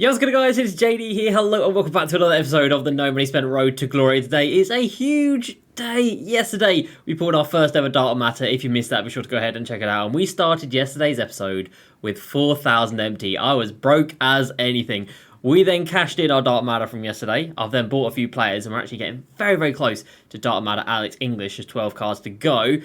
Yo, what's good guys, it's JD here, hello and welcome back to another episode of the No Money Spent Road to Glory. Today is a huge day. Yesterday we pulled our first ever Data Matter. If you missed that, be sure to go ahead and check it out. And we started yesterday's episode with 4,000 MT. I was broke as anything. We then cashed in our Data Matter from yesterday. I've then bought a few players and we're actually getting very close to Data Matter Alex English. Just 12 cards to go.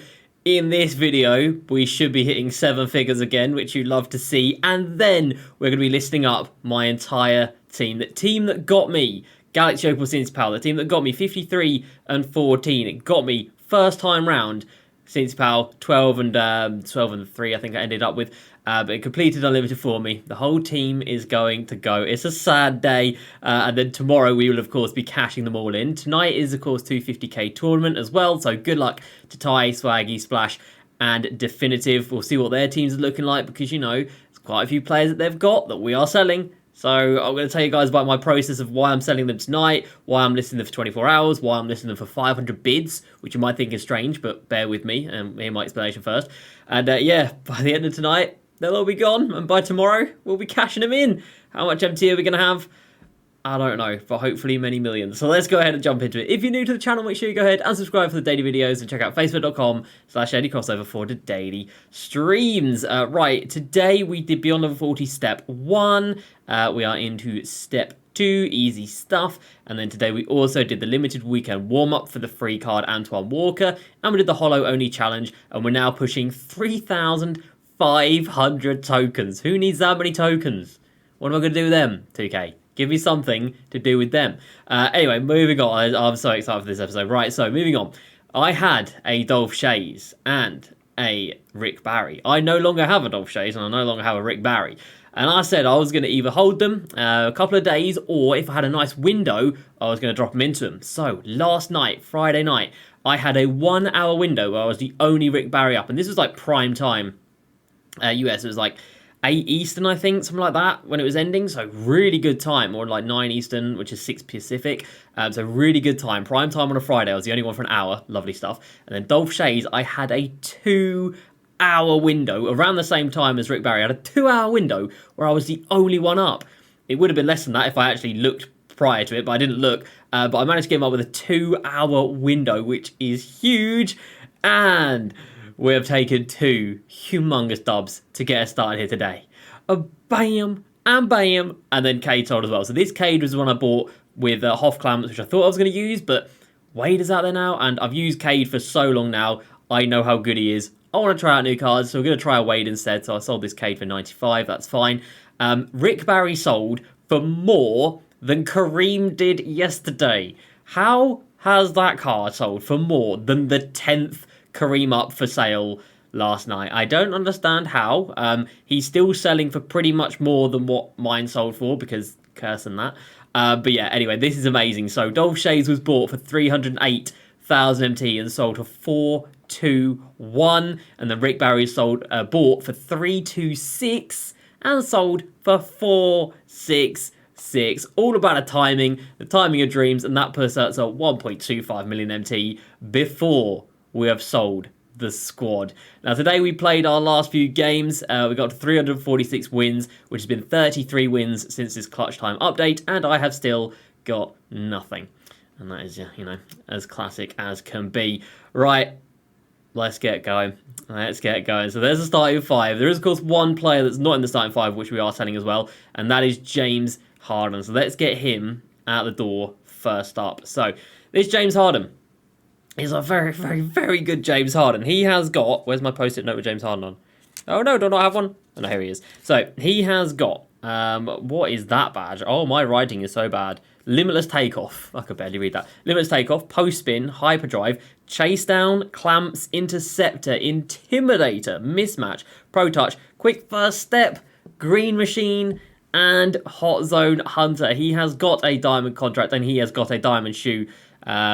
In this video, we should be hitting 7 figures again, which you'd love to see. And then we're going to be listing up my entire team. The team that got me Galaxy Opal Since Pal. The team that got me 53 and 14. It got me first time round Since Pal 12 and 3. I think I ended up with. But it completed unlimited for me. The whole team is going to go. It's a sad day. And then tomorrow we will, of course, be cashing them all in. Tonight is, of course, 250k tournament as well. So good luck to Ty, Swaggy, Splash, and Definitive. We'll see what their teams are looking like because, you know, there's quite a few players that they've got that we are selling. So I'm going to tell you guys about my process of why I'm selling them tonight, why I'm listing them for 24 hours, why I'm listing them for 500 bids, which you might think is strange, but bear with me and hear my explanation first. And yeah, by the end of tonight, they'll all be gone, and by tomorrow, we'll be cashing them in. How much MT are we going to have? I don't know, but hopefully many millions. So let's go ahead and jump into it. If you're new to the channel, make sure you go ahead and subscribe for the daily videos and check out facebook.com/JDCrossover for the daily streams. Right, today we did Beyond Level 40 Step 1. We are into Step 2, easy stuff. And then today we also did the limited weekend warm-up for the free card Antoine Walker. And we did the Hollow Only Challenge. And we're now pushing 3,500 tokens. Who needs that many tokens? What am I going to do with them, 2K? Give me something to do with them. Anyway, moving on. I'm so excited for this episode. Right, so moving on. I had a Dolph Shays and a Rick Barry. I no longer have a Dolph Shays and I no longer have a Rick Barry. And I said I was going to either hold them a couple of days or if I had a nice window, I was going to drop them into them. So last night, Friday night, I had a 1 hour window where I was the only Rick Barry up. And this was like prime time US. It was like 8 Eastern, I think, something like that, when it was ending. So really good time, or like 9 Eastern, which is 6 Pacific. So really good time. Prime time on a Friday. I was the only one for an hour. Lovely stuff. And then Dolph Shays, I had a 2-hour window around the same time as Rick Barry. I had a 2-hour window where I was the only one up. It would have been less than that if I actually looked prior to it, but I didn't look. But I managed to get him up with a 2-hour window, which is huge. And we have taken 2 humongous dubs to get us started here today. A bam and bam, and then Cade sold as well. So this Cade was the one I bought with Hoff Clamps, which I thought I was going to use, but Wade is out there now, and I've used Cade for so long now. I know how good he is. I want to try out new cards, so we're going to try a Wade instead. So I sold this Cade for 95, that's fine. Rick Barry sold for more than Kareem did yesterday. How has that card sold for more than the 10th Kareem up for sale last night? I don't understand how. He's still selling for pretty much more than what mine sold for because cursing that. But yeah, anyway, this is amazing. So Dolph Shays was bought for 308,000 MT and sold for 421, and then Rick Barry sold bought for 326 and sold for 466. All about the timing of dreams, and that puts us at 1.25 million MT before we have sold the squad. Now today we played our last few games. We got to 346 wins, which has been 33 wins since this clutch time update, and I have still got nothing. And that is, you know, as classic as can be. Right, let's get going. Let's get going. So there's the starting 5. There is, of course, one player that's not in the starting 5, which we are selling as well, and that is James Harden. So let's get him out the door first up. So this James Harden is a very good James Harden. He has got... Where's my post-it note with James Harden on? Oh, no, do I not have one? Oh, no, here he is. So, he has got... what is that badge? Oh, my writing is so bad. Limitless Takeoff. I could barely read that. Limitless Takeoff, Post Spin, Hyperdrive, Chase Down, Clamps, Interceptor, Intimidator, Mismatch, Pro Touch, Quick First Step, Green Machine, and Hot Zone Hunter. He has got a diamond contract and he has got a diamond shoe,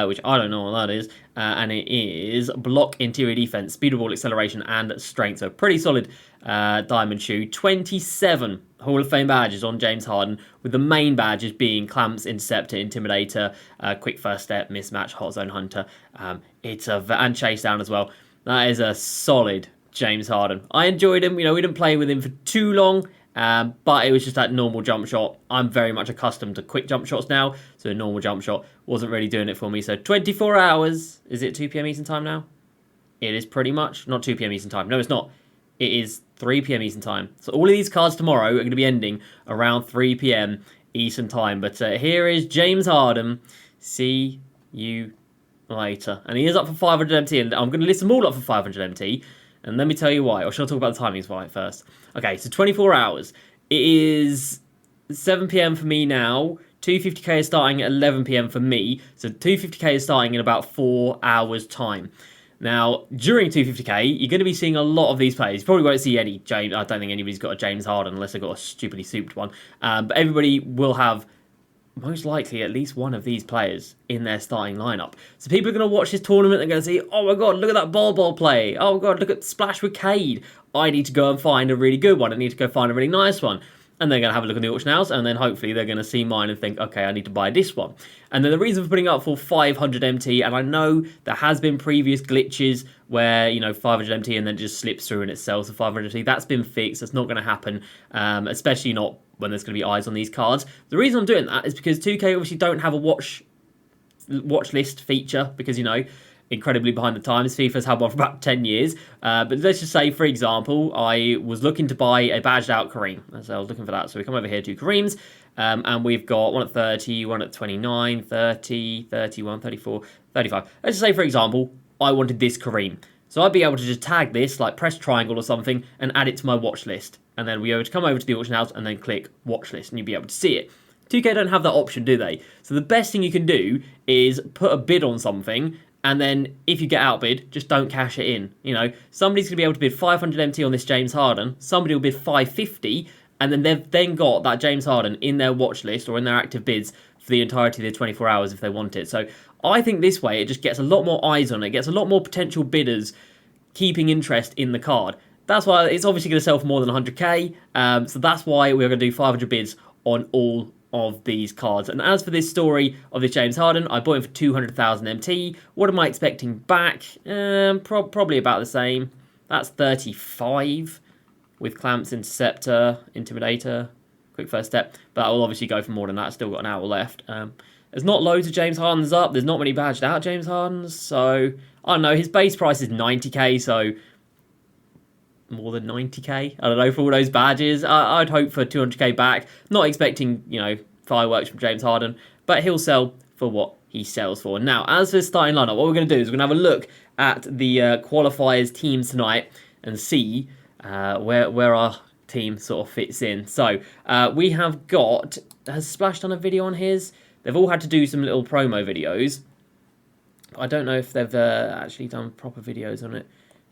which I don't know what that is. And it is block, interior defense, speed of ball, acceleration, and strength. So pretty solid diamond shoe. 27 Hall of Fame badges on James Harden, with the main badges being Clamps, Interceptor, Intimidator, Quick First Step, Mismatch, Hot Zone Hunter. And Chase Down as well. That is a solid James Harden. I enjoyed him. You know, we didn't play with him for too long. But it was just that normal jump shot. I'm very much accustomed to quick jump shots now, so a normal jump shot wasn't really doing it for me. So 24 hours. Is it 2 p.m. Eastern time now? It is pretty much. Not 2 p.m. Eastern time. No, it's not. It is 3 p.m. Eastern time. So all of these cards tomorrow are going to be ending around 3 p.m. Eastern time. But here is James Harden. See you later. And he is up for 500 MT, and I'm going to list them all up for 500 MT. And let me tell you why. Or should I talk about the timings right first? Okay, so 24 hours. It is 7 p.m. for me now. 250k is starting at 11 p.m. for me. So 250k is starting in about 4 hours' time. Now, during 250k, you're going to be seeing a lot of these players. You probably won't see any James. I don't think anybody's got a James Harden unless they've got a stupidly souped one. But everybody will have, most likely, at least one of these players in their starting lineup. So people are going to watch this tournament and going to see, oh my god, look at that ball play. Oh my god, look at Splash with Cade. I need to go and find a really good one. I need to go find a really nice one. And they're going to have a look at the auction house, and then hopefully they're going to see mine and think, okay, I need to buy this one. And then the reason for putting up for 500 MT, and I know there has been previous glitches where, 500 MT and then it just slips through and it sells for 500 MT. That's been fixed. That's not going to happen, especially not when there's going to be eyes on these cards. The reason I'm doing that is because 2K obviously don't have a watch list feature because, incredibly behind the times. FIFA's had one for about 10 years. But let's just say, for example, I was looking to buy a badged out Kareem. So I was looking for that. So we come over here to Kareem's. And we've got one at 30, one at 29, 30, 31, 34, 35. Let's just say, for example, I wanted this Kareem. So I'd be able to just tag this, like press triangle or something, and add it to my watch list. And then we would come over to the auction house and then click watch list, and you'd be able to see it. 2K don't have that option, do they? So the best thing you can do is put a bid on something, and then if you get outbid, just don't cash it in. Somebody's going to be able to bid 500 MT on this James Harden. Somebody will bid 550, and then they've then got that James Harden in their watch list or in their active bids for the entirety of the 24 hours if they want it. So I think this way it just gets a lot more eyes on it. It gets a lot more potential bidders keeping interest in the card. That's why it's obviously going to sell for more than 100k. So that's why we're going to do 500 bids on all of these cards. And as for this story of this James Harden, I bought him for 200,000 MT. What am I expecting back? Probably about the same. That's 35 with Clamps, Interceptor, Intimidator, Quick First Step. But I will obviously go for more than that. Still got an hour left. There's not loads of James Hardens up. There's not many badged out James Hardens. So, I don't know. His base price is 90k, so more than 90k. I don't know, for all those badges. I'd hope for 200k back. Not expecting, fireworks from James Harden, but he'll sell for what he sells for. Now, as for the starting lineup, what we're going to do is we're going to have a look at the qualifiers teams tonight and see where our team sort of fits in. So, we have got... Has Splash done a video on his? They've all had to do some little promo videos. I don't know if they've actually done proper videos on it.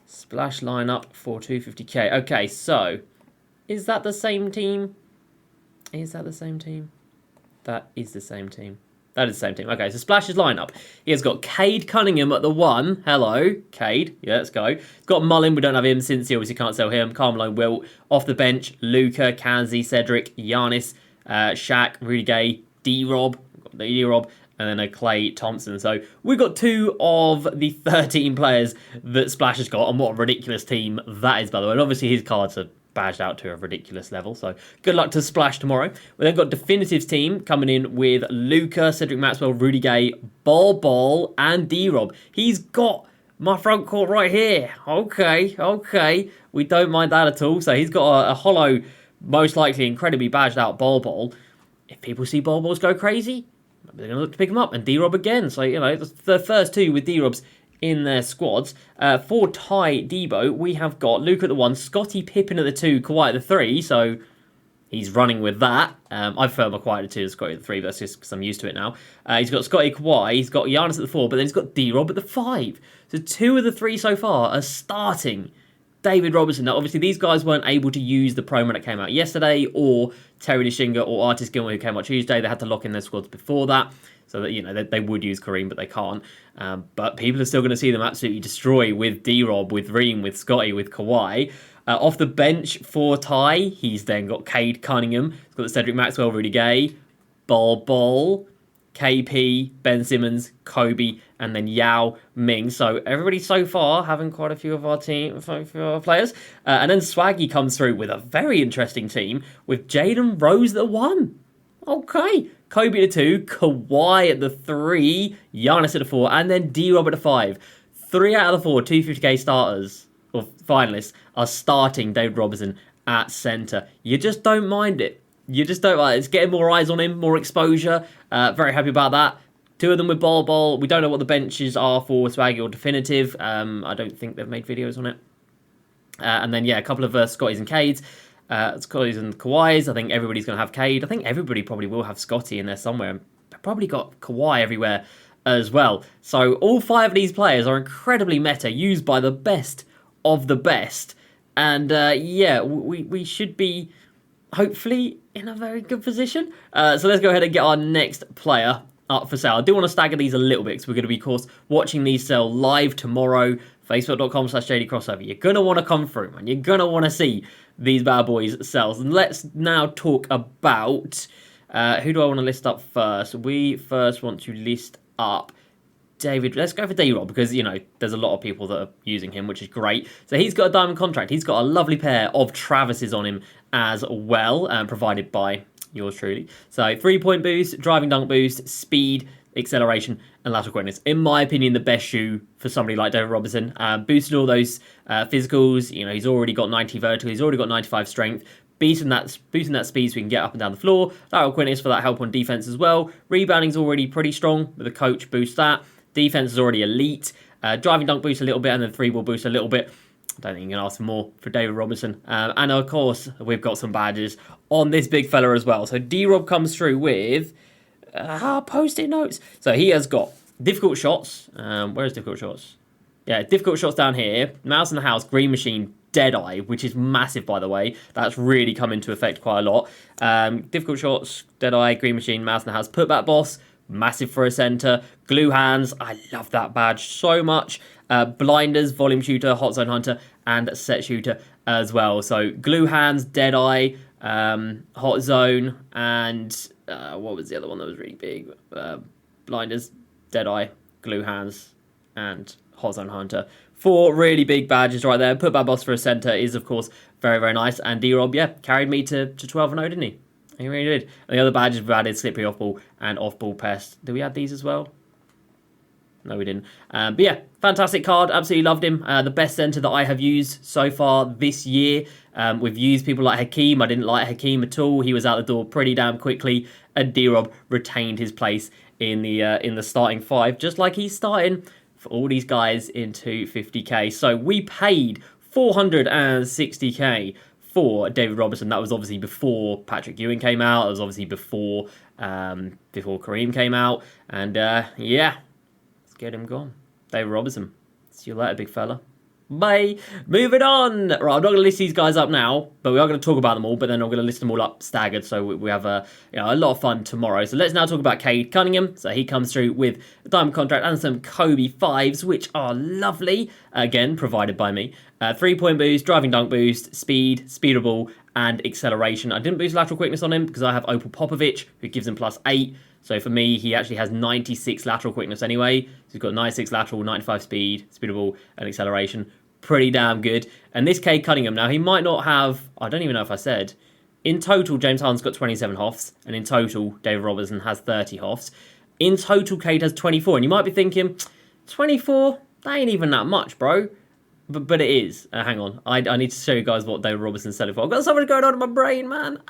Splash lineup for 250k. Okay, so is that the same team? Is that the same team? That is the same team. That is the same team. Okay, so Splash's lineup. He has got Cade Cunningham at the 1. Hello, Cade. Yeah, let's go. He's got Mullin. We don't have him since he obviously can't sell him. Carmelo, Wilt. Off the bench, Luka, Kanzi, Cedric, Giannis, Shaq, Rudy Gay, D-Rob. D-Rob. And then a Clay Thompson. So we've got 2 of the 13 players that Splash has got. And what a ridiculous team that is, by the way. And obviously his cards are badged out to a ridiculous level. So good luck to Splash tomorrow. We then got Definitive's team coming in with Luka, Cedric Maxwell, Rudy Gay, Ball, and D-Rob. He's got my front court right here. Okay. We don't mind that at all. So he's got a hollow, most likely incredibly badged out Ball. If people see Balls go crazy, they're going to look to pick him up. And D-Rob again. So, the first 2 with D-Robs in their squads. For Ty Debo, we have got Luke at the 1, Scottie, Pippen at the 2, Kawhi at the 3. So, he's running with that. I prefer my Kawhi at the 2 and Scottie at the 3. But that's just because I'm used to it now. He's got Scottie, Kawhi. He's got Giannis at the 4. But then he's got D-Rob at the 5. So, 2 of the 3 so far are starting David Robertson. Now, obviously, these guys weren't able to use the promo that came out yesterday, or Terry Lishinga or Artist Gilmore, who came out Tuesday. They had to lock in their squads before that, so that they would use Kareem, but they can't. But people are still going to see them absolutely destroy with D-Rob, with Reem, with Scottie, with Kawhi. Off the bench for Ty, he's then got Cade Cunningham. He's got the Cedric Maxwell, Rudy Gay, Ball, KP, Ben Simmons, Kobe, and then Yao Ming. So everybody so far having quite a few of our team, a few of our players. And then Swaggy comes through with a very interesting team with Jaden Rose at 1. Okay. Kobe at 2, Kawhi at the 3, Giannis at the 4, and then D-Rob at the 5. 3 out of the 4 250k starters, or finalists, are starting David Robinson at centre. You just don't mind it. You just don't mind it. It's getting more eyes on him, more exposure. Very happy about that. 2 of them with Ball. We don't know what the benches are for Swaggy or Definitive. I don't think they've made videos on it. And then, yeah, a couple of Scotties and Cades. Scotties and Kawhis. I think everybody's going to have Cade. I think everybody probably will have Scottie in there somewhere. They've probably got Kawhi everywhere as well. So all 5 of these players are incredibly meta, used by the best of the best. And yeah, we should be hopefully in a very good position. So let's go ahead and get our next player up for sale. I do want to stagger these a little bit because we're going to be, of course, watching these sell live tomorrow. Facebook.com/JDCrossover. You're going to want to come through, man. You're going to want to see these bad boys sell. And let's now talk about who do I want to list up first? We first want to list up David. Let's go for D-Rob because, you know, there's a lot of people that are using him, which is great. So he's got a diamond contract. He's got a lovely pair of Travises on him as well, provided by yours truly. So 3-point boost, driving dunk boost, speed, acceleration, and lateral quickness. In my opinion, the best shoe for somebody like David Robinson. Boosting all those physicals. You know, he's already got 90 vertical. He's already got 95 strength. Boosting that speed so we can get up and down the floor. Lateral quickness for that help on defense as well. Rebounding's already pretty strong with a coach boost that. Defense is already elite. Driving dunk boost a little bit and then 3-ball boost a little bit. I don't think you can ask for more for David Robinson. And of course, we've got some badges on this big fella as well. So D-Rob comes through with post-it notes. So he has got difficult shots. Where's difficult shots? Yeah, difficult shots down here. Mouse in the house, green machine, Deadeye, which is massive, by the way. That's really come into effect quite a lot. Difficult shots, Deadeye, green machine, mouse in the house, putback boss, massive for a center. Glue hands, I love that badge so much. Blinders, volume shooter, hot zone hunter, and set shooter as well. So glue hands, Deadeye, hot zone, and what was the other one that was really big? Blinders, Deadeye, glue hands, and hot zone hunter. 4 really big badges right there. Put back boss for a center is, of course, very, very nice. And D-Rob, yeah, carried me to 12-0, didn't he? He really did. And the other badges we've added, slippery off-ball and off-ball pest. Did we add these as well? No, we didn't. But yeah, fantastic card. Absolutely loved him. The best center that I have used so far this year. We've used people like Hakeem. I didn't like Hakeem at all. He was out the door pretty damn quickly. And D-Rob retained his place in the starting 5, just like he's starting for all these guys into 50k. So we paid 460k for David Robinson. That was obviously before Patrick Ewing came out. It was obviously before Kareem came out. And yeah, let's get him gone. David Robinson. See you later, big fella. Bye. Moving on. Right, I'm not going to list these guys up now, but we are going to talk about them all, but then I'm going to list them all up staggered, so we have a lot of fun tomorrow. So let's now talk about Cade Cunningham. So he comes through with a diamond contract and some Kobe 5s, which are lovely. Again, provided by me. 3-point boost, driving dunk boost, speed, speedable, and acceleration. I didn't boost lateral quickness on him because I have Opal Popovich, who gives him +8. So for me, he actually has 96 lateral quickness anyway. So he's got 96 lateral, 95 speed, speedable, and acceleration. Pretty damn good. And this Cade Cunningham, now he might not have, I don't even know if I said, in total, James Harden's got 27 Hoffs, and in total, David Robinson has 30 Hoffs. In total, Cade has 24, and you might be thinking, 24? That ain't even that much, bro. But it is. Hang on, I need to show you guys what David Robinson's selling for. I've got so much going on in my brain, man.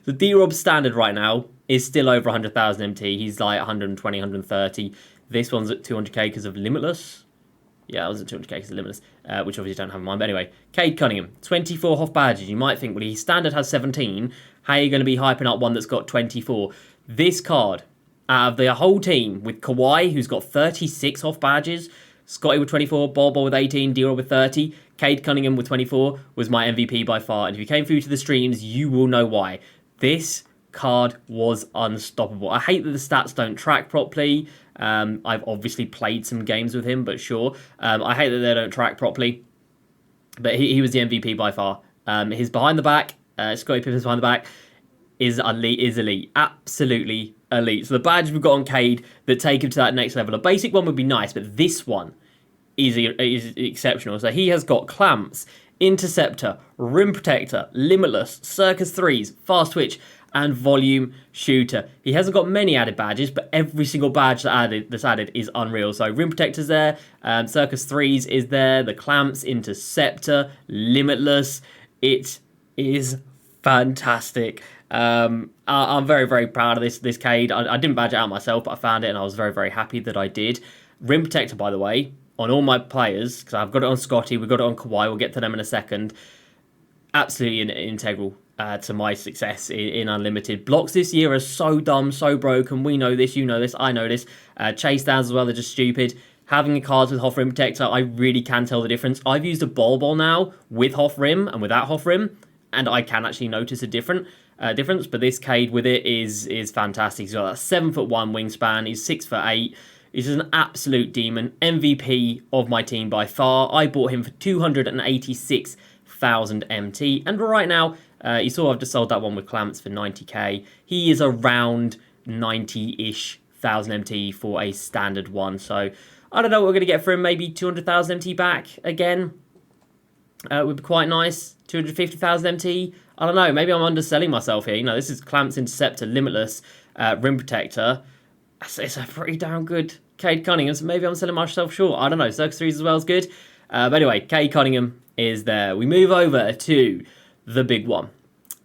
The D-Rob standard right now is still over 100,000 MT. He's like 120, 130. This one's at 200k because of Limitless. Yeah, I was at 200k because of Limitless, which obviously don't have in mind. But anyway, Cade Cunningham, 24 Hoff badges. You might think, well, his standard has 17. How are you going to be hyping up one that's got 24? This card, out of the whole team, with Kawhi, who's got 36 Hoff badges, Scottie with 24, Ball with 18, D-Rob with 30, Cade Cunningham with 24 was my MVP by far. And if you came through to the streams, you will know why. This card was unstoppable. I hate that the stats don't track properly. I've obviously played some games with him, but sure. I hate that they don't track properly. But he was the MVP by far. His behind the back, Scottie Pippen's behind the back. is elite. Absolutely elite. So the badge we've got on Cade that take him to that next level. A basic one would be nice, but this one is exceptional. So he has got Clamps, Interceptor, Rim Protector, Limitless, Circus 3s, Fast Twitch, and Volume Shooter. He hasn't got many added badges, but every single badge that's added is unreal. So Rim Protector's there, Circus 3s is there, the Clamps, Interceptor, Limitless. It is fantastic. I'm very, very proud of this Cade. I didn't badge it out myself, but I found it and I was very, very happy that I did. Rim Protector, by the way, on all my players, because I've got it on Scottie, we've got it on Kawhi, we'll get to them in a second. Absolutely integral to my success in Unlimited. Blocks this year are so dumb, so broken. We know this, you know this, I know this. Chase downs as well, they're just stupid. Having a card with Hoff Rim Protector, I really can tell the difference. I've used a ball now with Hoff Rim and without Hoff Rim, and I can actually notice a difference. But this Cade with it is fantastic. He's got that 7'1" wingspan. He's 6'8". He's just an absolute demon. MVP of my team by far. I bought him for 286,000 MT. And right now, you saw I've just sold that one with Clamps for 90k. He is around 90-ish thousand MT for a standard one. So I don't know what we're going to get for him. Maybe 200,000 MT back again. Would be quite nice. 250,000 MT. I don't know. Maybe I'm underselling myself here. You know, this is Clamps, Interceptor, Limitless, Rim Protector. It's a pretty damn good Cade Cunningham, so maybe I'm selling myself short. I don't know. Circus 3s as well is good. But anyway, Cade Cunningham is there. We move over to the big one.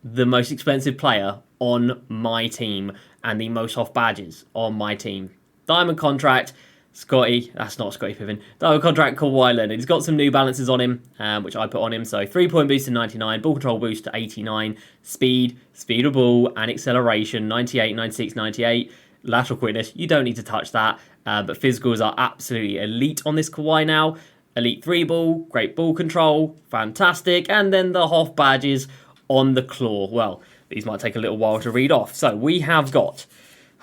The most expensive player on my team and the most off badges on my team. Diamond contract, Scottie. That's not Scottie Pippen. Diamond contract, Kawhi Leonard. He's got some New Balances on him, which I put on him. So 3-point boost to 99, ball control boost to 89, speed of ball, and acceleration, 98, 96, 98. Lateral quickness, you don't need to touch that. But physicals are absolutely elite on this Kawhi now. Elite 3-ball, great ball control, fantastic. And then the Hoff badges on the claw. Well, these might take a little while to read off. So we have got,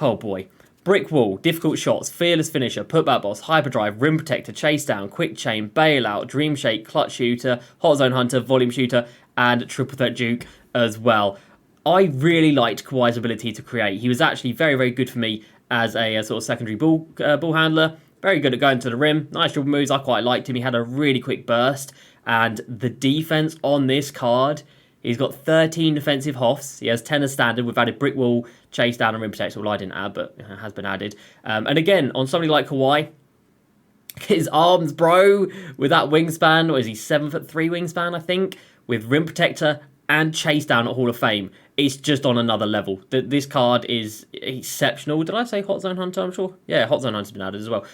oh boy, Brick Wall, Difficult Shots, Fearless Finisher, Putback Boss, Hyperdrive, Rim Protector, Chase Down, Quick Chain, Bailout, Dream Shake, Clutch Shooter, Hot Zone Hunter, Volume Shooter, and Triple Threat Duke as well. I really liked Kawhi's ability to create. He was actually very, very good for me as a sort of secondary ball handler. Very good at going to the rim. Nice dribble moves. I quite liked him. He had a really quick burst. And the defense on this card, he's got 13 defensive Hoffs. He has 10 as standard. We've added Brick Wall, Chase Down, and Rim Protector. Well, I didn't add, but it has been added. And again, on somebody like Kawhi, his arms, bro, with that wingspan, what is he, 7'3" wingspan, I think, with Rim Protector and Chase Down at Hall of Fame. It's just on another level. This card is exceptional. Did I say Hot Zone Hunter? I'm sure. Yeah, Hot Zone Hunter's been added as well.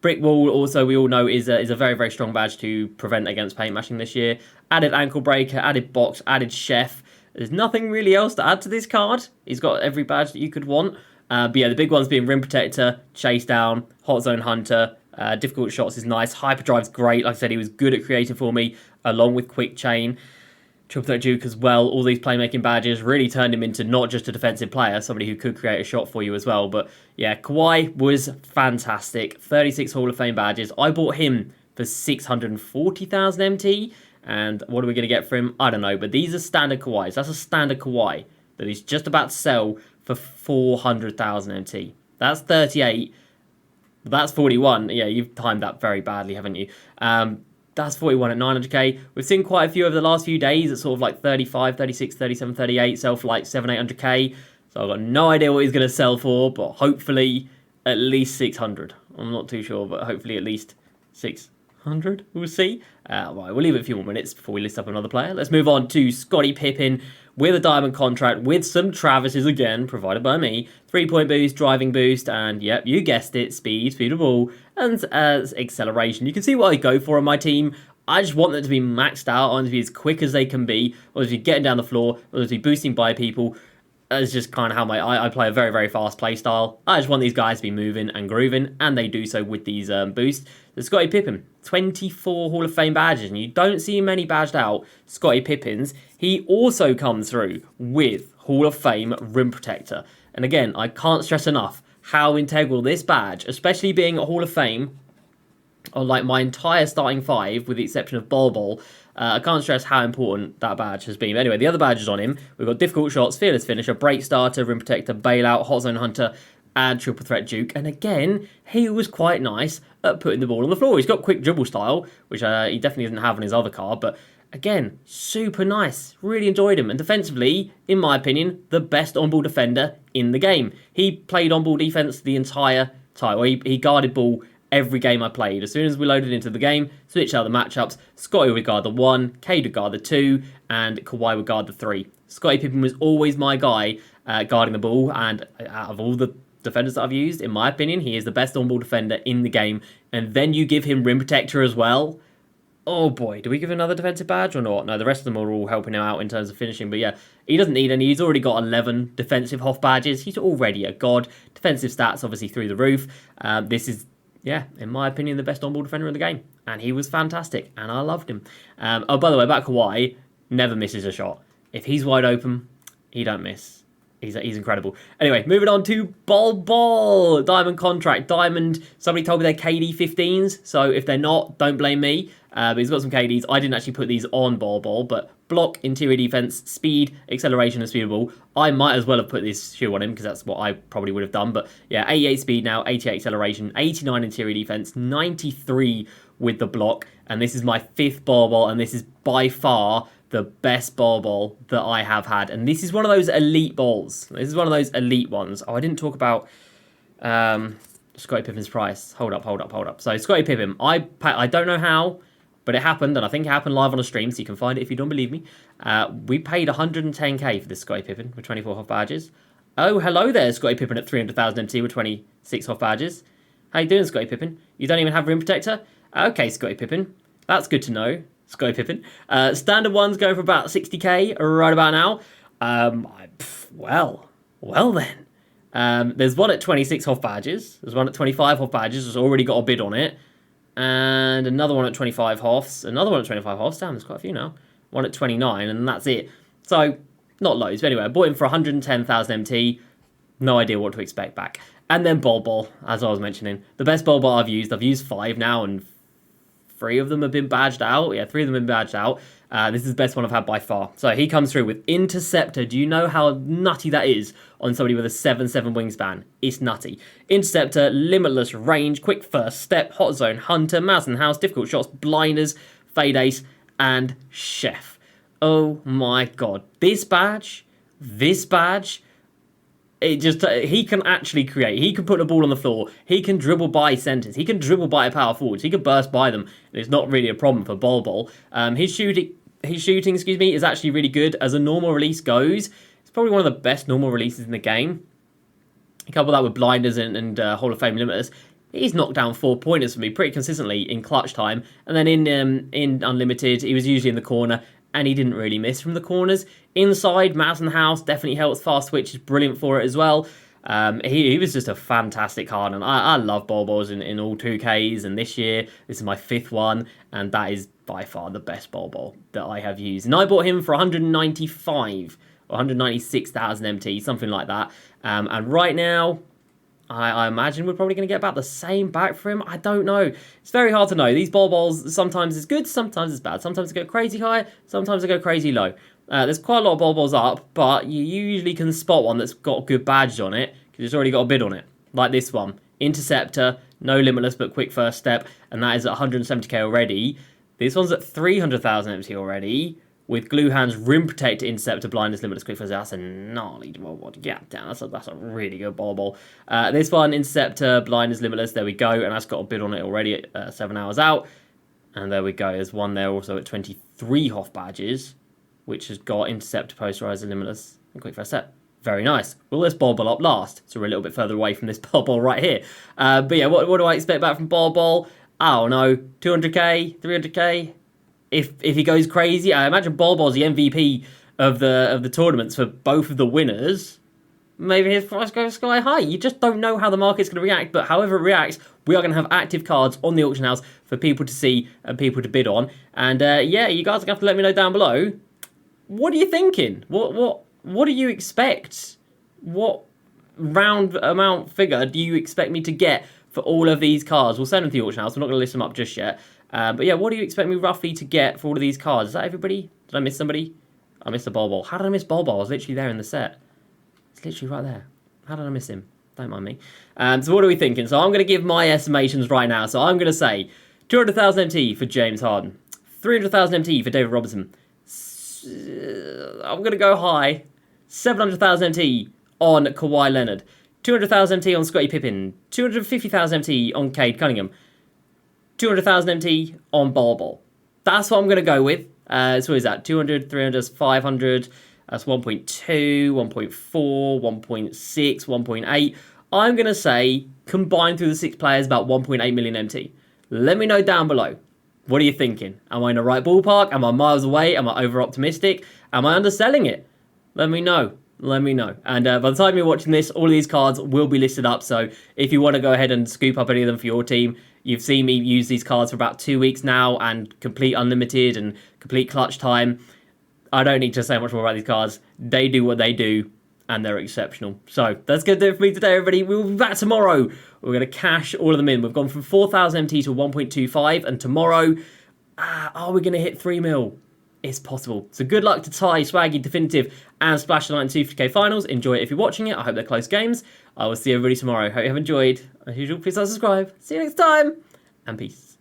Brick Wall also, we all know, is a very, very strong badge to prevent against paint mashing this year. Added Ankle Breaker, added Box, added Chef. There's nothing really else to add to this card. He's got every badge that you could want. But yeah, the big ones being Rim Protector, Chase Down, Hot Zone Hunter. Difficult Shots is nice. Hyperdrive's great. Like I said, he was good at creating for me, along with Quick Chain. Triple Threat Duke as well. All these playmaking badges really turned him into not just a defensive player, somebody who could create a shot for you as well. But yeah, Kawhi was fantastic. 36 Hall of Fame badges. I bought him for 640,000 MT. And what are we going to get for him? I don't know. But these are standard Kawhis. That's a standard Kawhi that he's just about to sell for 400,000 MT. That's 38. That's 41. Yeah, you've timed that very badly, haven't you? That's 41 at 900k. We've seen quite a few over the last few days at sort of like 35, 36, 37, 38, sell for like 800k. So I've got no idea what he's going to sell for, but hopefully at least 600. I'm not too sure, but hopefully at least 600. We'll see. Right, we'll leave it a few more minutes before we list up another player. Let's move on to Scottie Pippen with a diamond contract with some Travises again, provided by me. 3-point boost, driving boost, and yep, you guessed it, speed of ball, and acceleration. You can see what I go for on my team. I just want them to be maxed out. I want them to be as quick as they can be. I want them to be getting down the floor. I want them to be boosting by people. That's just kind of how I play a very, very fast play style. I just want these guys to be moving and grooving, and they do so with these boosts. So Scottie Pippen, 24 Hall of Fame badges, and you don't see many badged out Scottie Pippens. He also comes through with Hall of Fame Rim Protector. And again, I can't stress enough how integral this badge, especially being a Hall of Fame, on like my entire starting five, with the exception of Bol Bol, I can't stress how important that badge has been. But anyway, the other badges on him, we've got difficult shots, fearless finisher, break starter, rim protector, bailout, hot zone hunter, and triple threat duke. And again, he was quite nice at putting the ball on the floor. He's got quick dribble style, which he definitely doesn't have on his other card, but again, super nice. Really enjoyed him. And defensively, in my opinion, the best on-ball defender in the game. He played on-ball defense the entire time. Well, he guarded ball every game I played. As soon as we loaded into the game, switched out the matchups, Scottie would guard the 1, Cade would guard the 2, and Kawhi would guard the 3. Scottie Pippen was always my guy guarding the ball, and out of all the defenders that I've used, in my opinion, he is the best on-ball defender in the game. And then you give him rim protector as well. Oh boy, do we give another defensive badge or not? No, the rest of them are all helping him out in terms of finishing. But yeah, he doesn't need any. He's already got 11 defensive Hoff badges. He's already a god. Defensive stats obviously through the roof. This is, yeah, in my opinion, the best on-ball defender in the game. And he was fantastic, and I loved him. Oh, by the way, about Kawhi, never misses a shot. If he's wide open, he don't miss. He's incredible. Anyway, moving on to Bol. Diamond contract. Diamond, somebody told me they're KD 15s, so if they're not, don't blame me. But he's got some KDs. I didn't actually put these on Bol, but block, interior defense, speed, acceleration, and speedable. I might as well have put this shoe on him because that's what I probably would have done. But yeah, 88 speed now, 88 acceleration, 89 interior defense, 93 with the block. And this is my 5th Bol, and this is by far the best Bol that I have had. And this is one of those elite balls. This is one of those elite ones. Oh, I didn't talk about Scottie Pippen's price. Hold up. So Scottie Pippen, I don't know how, but it happened, and I think it happened live on a stream, so you can find it if you don't believe me. We paid 110k for this Scottie Pippen with 24 Hoff badges. Oh, hello there, Scottie Pippen at 300,000 MT with 26 Hoff badges. How you doing, Scottie Pippen? You don't even have rim protector? Okay, Scottie Pippen. That's good to know. Scottie Pippen. Standard one's going for about 60k right about now. Well then. There's one at 26 Hoff badges. There's one at 25 Hoff badges. There's already got a bid on it. And another one at 25 Hoffs. Another one at 25 Hoffs. Damn, there's quite a few now. One at 29, and that's it. So, not loads. But anyway, I bought him for 110,000 MT. No idea what to expect back. And then Bol, as I was mentioning. The best Bol I've used 5 now, and 3 of them have been badged out. Yeah, 3 of them have been badged out. This is the best one I've had by far. So he comes through with Interceptor. Do you know how nutty that is on somebody with a 7'7" wingspan? It's nutty. Interceptor, limitless range, quick first step, hot zone hunter, mouse and house, difficult shots, blinders, fade ace, and chef. Oh my god. This badge, he can actually create. He can put the ball on the floor. He can dribble by centers. He can dribble by power forwards. He can burst by them. It's not really a problem for Bol. His shooting, is actually really good. As a normal release goes, it's probably one of the best normal releases in the game. You couple that with blinders and Hall of Fame limiters. He's knocked down 4-pointers for me pretty consistently in clutch time. And then in Unlimited, he was usually in the corner, and he didn't really miss from the corners. Inside, Mouse and House definitely helps. Fast switch is brilliant for it as well. He was just a fantastic card, and I love Bol in all 2Ks, and this year, this is my 5th one, and that is by far the best Bol that I have used. And I bought him for 195 or 196,000 MT, something like that. And right now, I imagine we're probably going to get about the same back for him. I don't know. It's very hard to know. These Bols, sometimes it's good, sometimes it's bad. Sometimes they go crazy high, sometimes they go crazy low. There's quite a lot of Bols up, but you usually can spot one that's got good badges on it because it's already got a bid on it. Like this one. Interceptor, no limitless but quick first step, and that is at 170k already. This one's at 300,000 MT already. With Glue Hands, Rim Protector, Interceptor, Blindness, Limitless, Quick First. That's a gnarly Bol. Yeah, damn, that's a really good Bol. This one, Interceptor, Blindness, Limitless. There we go. And that's got a bid on it already at 7 hours out. And there we go. There's one there also at 23 Hoff badges, which has got Interceptor, Posterizer, Limitless, and Quick First Step. Very nice. Will this Bol up last? So we're a little bit further away from this Bol right here. But yeah, what do I expect back from Bol? I don't know. 200k, 300k. If he goes crazy, I imagine Bol's the MVP of the tournaments for both of the winners. Maybe his price goes sky high. You just don't know how the market's going to react. But however it reacts, we are going to have active cards on the auction house for people to see and people to bid on. And yeah, you guys are going to have to let me know down below. What are you thinking? What do you expect? What round amount figure do you expect me to get for all of these cards? We'll send them to the auction house. We're not going to list them up just yet. But yeah, what do you expect me roughly to get for all of these cards? Is that everybody? Did I miss somebody? I missed a Bol. How did I miss Bol? I was literally there in the set. It's literally right there. How did I miss him? Don't mind me. So what are we thinking? So I'm going to give my estimations right now. So I'm going to say 200,000 MT for James Harden. 300,000 MT for David Robinson. I'm going to go high. 700,000 MT on Kawhi Leonard. 200,000 MT on Scottie Pippen. 250,000 MT on Cade Cunningham. 200,000 MT on Bol. That's what I'm going to go with. So what is that? 200, 300, 500. That's 1.2, 1.4, 1.6, 1.8. I'm going to say, combined through the 6 players, about 1.8 million MT. Let me know down below. What are you thinking? Am I in the right ballpark? Am I miles away? Am I over-optimistic? Am I underselling it? Let me know. Let me know. And by the time you're watching this, all of these cards will be listed up. So if you want to go ahead and scoop up any of them for your team, you've seen me use these cards for about 2 weeks now and complete unlimited and complete clutch time. I don't need to say much more about these cards. They do what they do, and they're exceptional. So that's going to do it for me today, everybody. We'll be back tomorrow. We're going to cash all of them in. We've gone from 4,000 MT to 1.25, and tomorrow, are we going to hit 3 mil? It's possible. So good luck to Ty, Swaggy, Definitive, and Splash 2K finals. Enjoy it if you're watching it. I hope they're close games. I will see everybody tomorrow. Hope you have enjoyed. As usual, please subscribe. See you next time, and peace.